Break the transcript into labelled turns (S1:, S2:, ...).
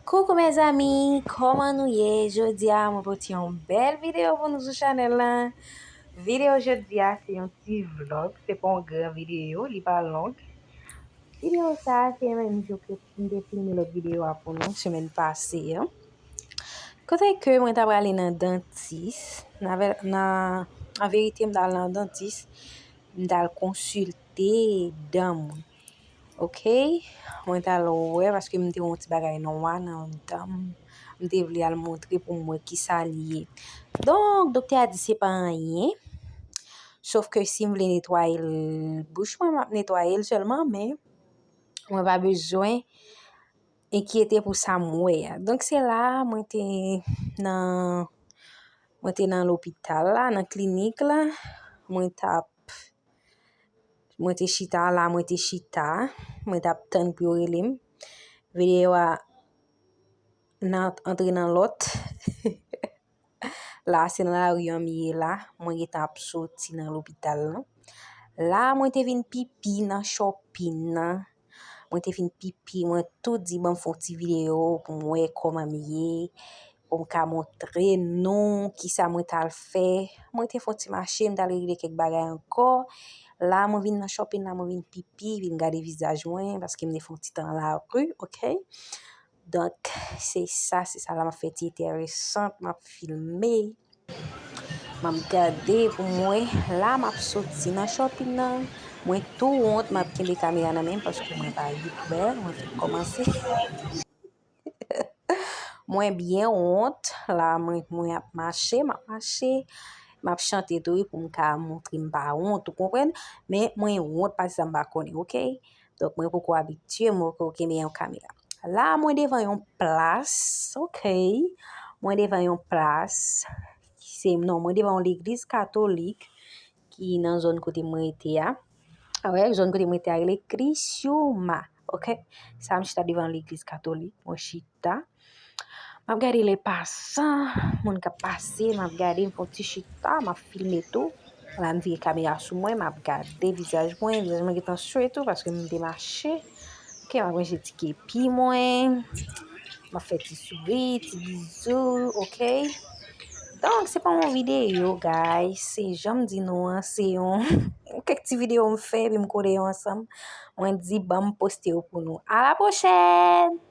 S1: Coucou mes amis, comment nous y? Jodi a mwen poti yon bel video pou nou sou chanel lan. Video jodi a se yon ti vlog, se pon gran video, li pa long. Video sa se men jo ke mde filme lot video a pou nou semen pase. Kote ke mwen tab rale nan dentist, nan verite mdal nan dentist, mdal konsulte dam mwen. Ok, mwen tal wè paske mte yon ti bagay nan wan nan dam. Mte vle al montre pou mwen ki sa liye. Donk, dokte a di se pa anyen. Sauf ke si mle netwaye bouche mwen map netwaye selman, men mwen pa bezwen enkyete pou sa mwen. Donk se la mwen te nan l'opital la, nan klinik la, mwen te chita la, mwen tap tan pou relem. Video a entre nan lot. La, se nan la riyon miye la, mwen get ap soti nan l'opital la. La, mwen te vin pipi nan shopping nan. Mwen te vin pipi, mwen tout di ban foti video pou mwen koman miye. Pou mka montre non ki sa mwen tal fe. Mwen te foti mache, mwen tal regle kek bagay ankor. La, mwen vin nan shopping la, mwen vin pipi, vin gade visaj mwen, paske mwen foti tan la ru, ok? Donk, se sa la ma feti interesant, ma filme. Ma gade pou mwen, la ma soti nan shopping nan. Mwen tou honte, ma kende kamera nan men, paske mwen pa youtuber, mwen fè komanse. Mwen bien honte, la mwen ap mache, map chante tou pou mka montre mpa honte, ou kompren? Men mwen honte pasi sa mba kone, ok? Donk mwen pou ko abitue, mwen pou ko keme yon kamera. La mwen devan yon plas, ok? Mwen devan yon plas, mwen devan l'Eglise Katolik, ki nan zon kote mwen ete ya. Awe, zon kote mwen ete ya, ele Krisiuma, ok? Sa mwen chita devan l'Eglise Katolik, mwen chita. Map gade le pasan, moun ka pase, map gade mfon ti chita, map filme tou. La m vire kamera sou mwen, map gade visaj mwen getan sou etou, paske m demache. Ok, map mwen jeti kepi mwen, map fe ti souri, ti bizou, ok? Donk, se pa moun video, guys, se jom di nou an, se yon, kek ti video m fe, bi m kode yon ansam, mwen di ba m poste yo pou nou. A la pochen!